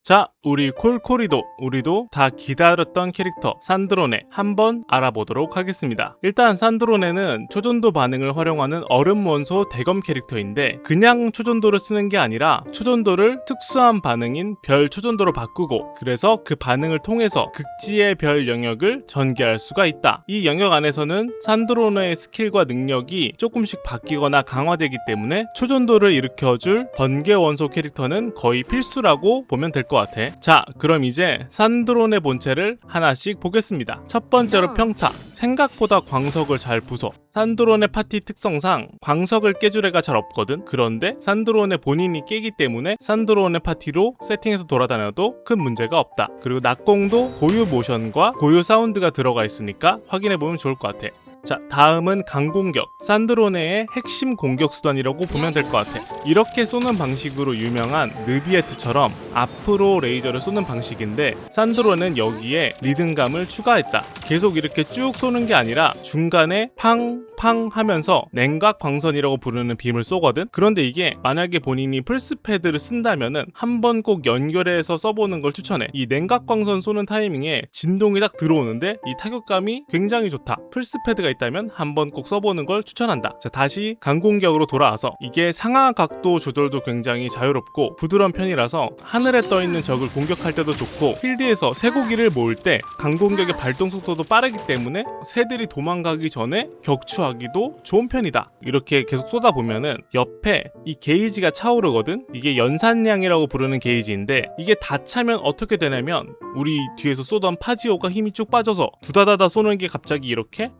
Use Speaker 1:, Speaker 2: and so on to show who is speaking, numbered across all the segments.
Speaker 1: 자, 우리 콜코리도, 우리도 다 기다렸던 캐릭터 산드로네 한번 알아보도록 하겠습니다. 일단 산드로네는 초전도 반응을 활용하는 얼음 원소 대검 캐릭터인데 그냥 초전도를 쓰는 게 아니라 초전도를 특수한 반응인 별 초전도로 바꾸고 그래서 그 반응을 통해서 극지의 별 영역을 전개할 수가 있다. 이 영역 안에서는 산드로네의 스킬과 능력이 조금씩 바뀌거나 강화되기 때문에 초전도를 일으켜줄 번개 원소 캐릭터는 거의 필수라고 보면 될 것 같아. 자, 그럼 이제 산드로네 본체를 하나씩 보겠습니다. 첫 번째로 평타. 생각보다 광석을 잘 부숴. 산드로네 파티 특성상 광석을 깨줄 애가 잘 없거든. 그런데 산드로네 본인이 깨기 때문에 산드로네 파티로 세팅해서 돌아다녀도 큰 문제가 없다. 그리고 낙공도 고유 모션과 고유 사운드가 들어가 있으니까 확인해보면 좋을 것 같아. 자, 다음은 강공격. 산드로네의 핵심 공격 수단이라고 보면 될 것 같아. 이렇게 쏘는 방식으로 유명한 느비에트처럼 앞으로 레이저를 쏘는 방식인데 산드로는 여기에 리듬감을 추가했다. 계속 이렇게 쭉 쏘는 게 아니라 중간에 팡팡 하면서 냉각 광선이라고 부르는 빔을 쏘거든. 그런데 이게 만약에 본인이 플스패드를 쓴다면은 한번 꼭 연결해서 써보는 걸 추천해. 이 냉각 광선 쏘는 타이밍에 진동이 딱 들어오는데 이 타격감이 굉장히 좋다. 플스패드가 있다면 한번 꼭 써보는 걸 추천한다. 자, 다시 강공격으로 돌아와서 이게 상하 각도 조절도 굉장히 자유롭고 부드러운 편이라서 하늘에 떠있는 적을 공격할 때도 좋고 필드에서 쇠고기를 모을 때 강공격의 발동 속도도 빠르기 때문에 새들이 도망가기 전에 격추하기도 좋은 편이다. 이렇게 계속 쏘다 보면은 옆에 이 게이지가 차오르거든. 이게 연산량이라고 부르는 게이지인데 이게 다 차면 어떻게 되냐면 우리 뒤에서 쏘던 파지오가 힘이 쭉 빠져서 두다다다 쏘는 게 갑자기 이렇게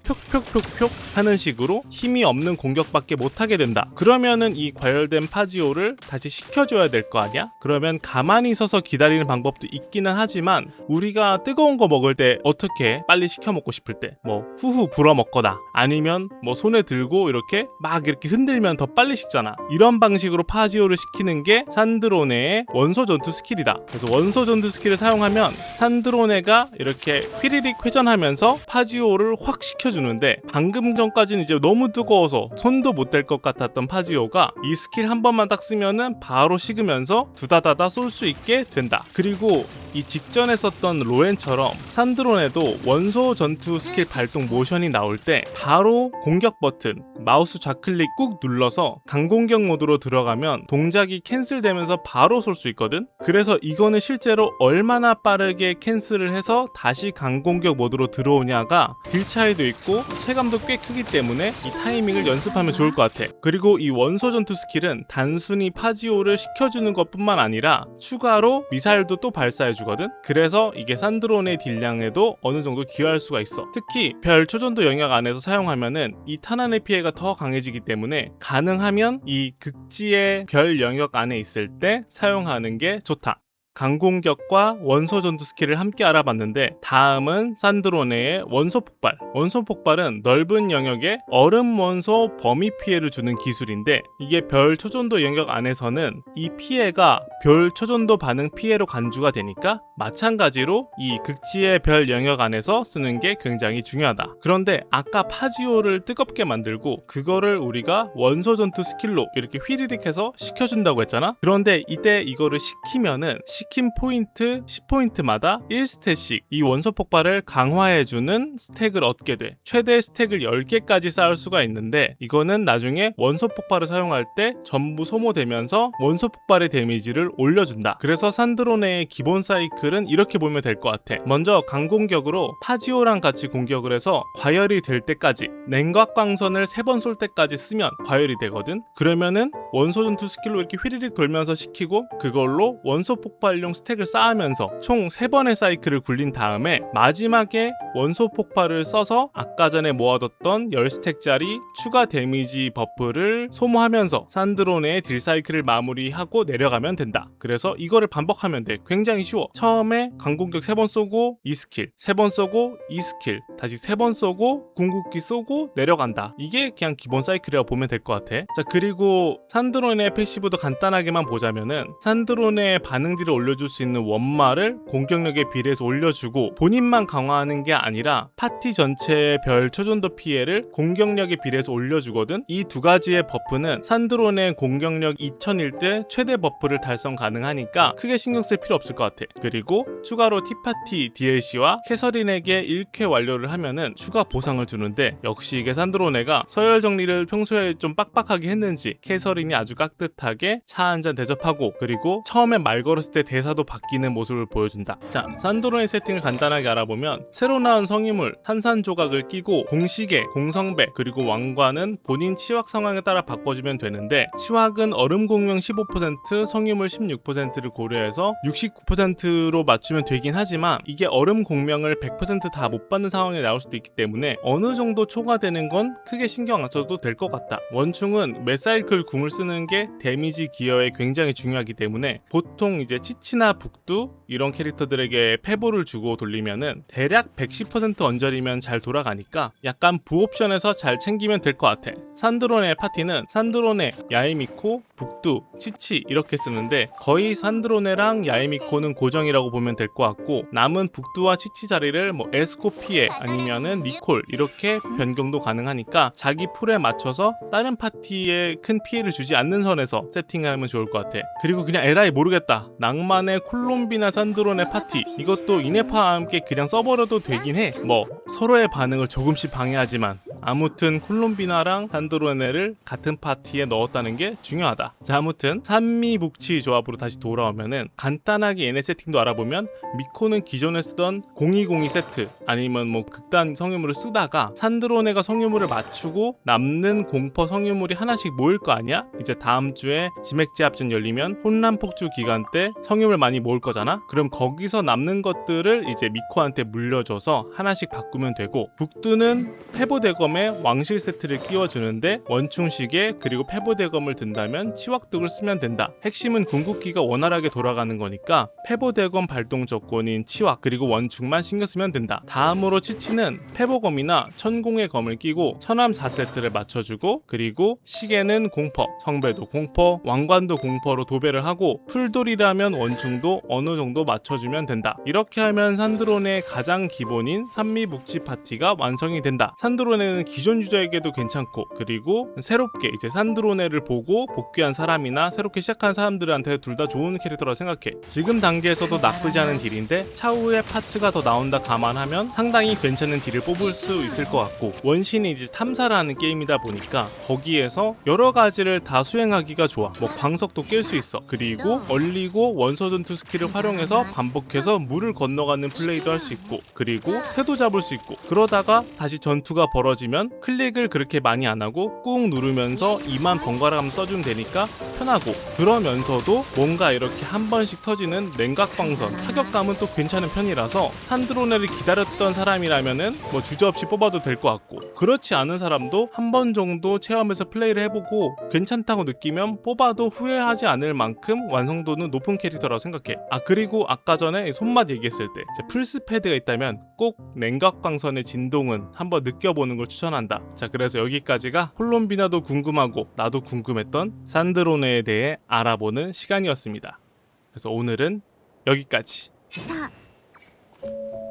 Speaker 1: 표 하는 식으로 힘이 없는 공격밖에 못하게 된다. 그러면은 이 과열된 파지오를 다시 식혀줘야 될 거 아니야? 그러면 가만히 서서 기다리는 방법도 있기는 하지만 우리가 뜨거운 거 먹을 때 어떻게 빨리 식혀 먹고 싶을 때 뭐 후후 불어 먹거나 아니면 뭐 손에 들고 이렇게 막 이렇게 흔들면 더 빨리 식잖아. 이런 방식으로 파지오를 식히는 게 산드로네의 원소 전투 스킬이다. 그래서 원소 전투 스킬을 사용하면 산드로네가 이렇게 휘리릭 회전하면서 파지오를 확 식혀주는데 방금 전까지는 이제 너무 뜨거워서 손도 못 댈 것 같았던 파지오가 이 스킬 한 번만 딱 쓰면은 바로 식으면서 두다다다 쏠 수 있게 된다. 그리고 이 직전에 썼던 로엔처럼 산드로네도 원소 전투 스킬 발동 모션이 나올 때 바로 공격 버튼 마우스 좌클릭 꾹 눌러서 강공격 모드로 들어가면 동작이 캔슬되면서 바로 쏠 수 있거든. 그래서 이거는 실제로 얼마나 빠르게 캔슬을 해서 다시 강공격 모드로 들어오냐가 딜 차이도 있고 체감도 꽤 크기 때문에 이 타이밍을 연습하면 좋을 것 같아. 그리고 이 원소 전투 스킬은 단순히 파지오를 식혀주는 것뿐만 아니라 추가로 미사일도 또 발사해주거든. 그래서 이게 산드로네 딜량에도 어느 정도 기여할 수가 있어. 특히 별 초전도 영역 안에서 사용하면은 이 탄환의 피해가 더 강해지기 때문에 가능하면 이 극지의 별 영역 안에 있을 때 사용하는 게 좋다. 강공격과 원소 전투 스킬을 함께 알아봤는데 다음은 산드로네의 원소 폭발. 원소 폭발은 넓은 영역에 얼음 원소 범위 피해를 주는 기술인데 이게 별 초전도 영역 안에서는 이 피해가 별 초전도 반응 피해로 간주가 되니까 마찬가지로 이 극지의 별 영역 안에서 쓰는 게 굉장히 중요하다. 그런데 아까 파지오를 뜨겁게 만들고 그거를 우리가 원소 전투 스킬로 이렇게 휘리릭 해서 식혀준다고 했잖아. 그런데 이때 이거를 식히면은 시킨 포인트 10포인트마다 1스탯씩 이 원소 폭발을 강화해주는 스택을 얻게 돼. 최대 스택을 10개까지 쌓을 수가 있는데 이거는 나중에 원소 폭발을 사용할 때 전부 소모되면서 원소 폭발의 데미지를 올려준다. 그래서 산드로네의 기본 사이클은 이렇게 보면 될 것 같아. 먼저 강공격으로 파지오랑 같이 공격을 해서 과열이 될 때까지 냉각 광선을 3번 쏠 때까지 쓰면 과열이 되거든. 그러면은 원소 전투 스킬로 이렇게 휘리릭 돌면서 식히고 그걸로 원소 폭발용 스택을 쌓으면서 총 3번의 사이클을 굴린 다음에 마지막에 원소 폭발을 써서 아까 전에 모아뒀던 10스택짜리 추가 데미지 버프를 소모하면서 산드로네의 딜 사이클을 마무리하고 내려가면 된다. 그래서 이거를 반복하면 돼. 굉장히 쉬워. 처음에 강공격 3번 쏘고 2스킬, 3번 쏘고 2스킬, 다시 3번 쏘고 궁극기 쏘고 내려간다. 이게 그냥 기본 사이클이라고 보면 될 것 같아. 자, 그리고 산드로네의 패시브도 간단하게만 보자면은 산드로네의 반응 딜을 올려줄 수 있는 원마를 공격력에 비례해서 올려주고 본인만 강화하는 게 아니라 파티 전체의 별 초전도 피해를 공격력에 비례해서 올려주거든. 이 두 가지의 버프는 산드론의 공격력 2000일 때 최대 버프를 달성 가능하니까 크게 신경 쓸 필요 없을 것 같아. 그리고 추가로 티파티 DLC와 캐서린에게 1회 완료를 하면은 추가 보상을 주는데, 역시 이게 산드로네가 서열 정리를 평소에 좀 빡빡하게 했는지 캐서린이 아주 깍듯하게 차 한 잔 대접하고, 그리고 처음에 말 걸었을 때 대사도 바뀌는 모습을 보여준다. 자, 산드로네 세팅을 간단하게 알아보면 새로 나온 성인물 산산조각을 끼고 공시계, 공성배, 그리고 왕관은 본인 치확 상황에 따라 바꿔주면 되는데, 치확은 얼음 공명 15%, 성유물 16%를 고려해서 69%로 맞추면 되긴 하지만 이게 얼음 공명을 100% 다 못 받는 상황에 나올 수도 있기 때문에 어느 정도 초과되는 건 크게 신경 안 써도 될 것 같다. 원충은 메사이클 궁을 쓰는 게 데미지 기여에 굉장히 중요하기 때문에 보통 이제 치치나 북두 이런 캐릭터들에게 패보를 주고 돌리면은 대략 110% 언저리면 잘 돌아가니까 약간 부옵션에서 잘 챙기면 될 것 같아. 산드론의 파티는 산드론의 야에미코, 북두, 치치 이렇게 쓰는데 거의 산드로네랑 야에미코는 고정이라고 보면 될 것 같고, 남은 북두와 치치 자리를 뭐 에스코피에 아니면은 니콜 이렇게 변경도 가능하니까 자기 풀에 맞춰서 다른 파티에 큰 피해를 주지 않는 선에서 세팅을 하면 좋을 것 같아. 그리고 그냥 에라이 모르겠다, 낭만의 콜롬비나 산드론의 파티 이것도 이네파와 함께 그냥 써버려도 되긴 해. 뭐 서로의 반응을 조금씩 방해하지만 아무튼 콜롬비나랑 산드로네를 같은 파티에 넣었다는 게 중요하다. 자, 아무튼 산미묵치 조합으로 다시 돌아오면은 간단하게 얘네 세팅도 알아보면, 미코는 기존에 쓰던 0202 세트 아니면 뭐 극단 성유물을 쓰다가 산드로네가 성유물을 맞추고 남는 공퍼 성유물이 하나씩 모일 거 아니야? 이제 다음 주에 지맥제합전 열리면 혼란 폭주 기간 때 성유물 많이 모을 거잖아? 그럼 거기서 남는 것들을 이제 미코한테 물려줘서 하나씩 바꾸면 되고, 북두는 페보대검에 왕실 세트를 끼워주는데 원충시계 그리고 페보대검을 든다면 치확득을 쓰면 된다. 핵심은 궁극기가 원활하게 돌아가는 거니까 페보대검 발동 조건인 치확 그리고 원충만 신경 쓰면 된다. 다음으로 치치는 페보검이나 천공의 검을 끼고 천암 4세트를 맞춰주고, 그리고 시계는 공퍼, 성배도 공퍼, 왕관도 공퍼로 도배를 하고, 풀돌이라면 원충도 어느 정도 맞춰주면 된다. 이렇게 하면 산드론의 가장 기본인 산미묵치 파티가 완성이 된다. 산드로네는 기존 유저에게도 괜찮고, 그리고 새롭게 이제 산드로네를 보고 복귀한 사람이나 새롭게 시작한 사람들한테 둘 다 좋은 캐릭터라고 생각해. 지금 단계에서도 나쁘지 않은 딜인데 차후에 파츠가 더 나온다 감안하면 상당히 괜찮은 딜을 뽑을 수 있을 것 같고, 원신이 이제 탐사를 하는 게임이다 보니까 거기에서 여러 가지를 다 수행하기가 좋아. 뭐 광석도 깰 수 있어. 그리고 얼리고 원소전투 스킬을 활용해서 반복해서 물을 건너가는 플레이도 할 수 있고, 그리고 새도 잡을 수 있고, 그러다가 다시 전투가 벌어지면 클릭을 그렇게 많이 안 하고 꾹 누르면서 2만 번갈아 써주면 되니까 편하고, 그러면서도 뭔가 이렇게 한 번씩 터지는 냉각광선 타격감은 또 괜찮은 편이라서 산드로네를 기다렸던 사람이라면은 뭐 주저없이 뽑아도 될 것 같고, 그렇지 않은 사람도 한 번 정도 체험해서 플레이를 해보고 괜찮다고 느끼면 뽑아도 후회하지 않을 만큼 완성도는 높은 캐릭터라고 생각해. 아, 그리고 아까 전에 손맛 얘기했을 때 플스 패드가 있다면 꼭 냉각광선의 진동은 한번 느껴보는 걸 추천한다. 자, 그래서 여기까지가 콜롬비나도 궁금하고 나도 궁금했던 산드로네에 대해 알아보는 시간이었습니다. 그래서 오늘은 여기까지.
Speaker 2: さあ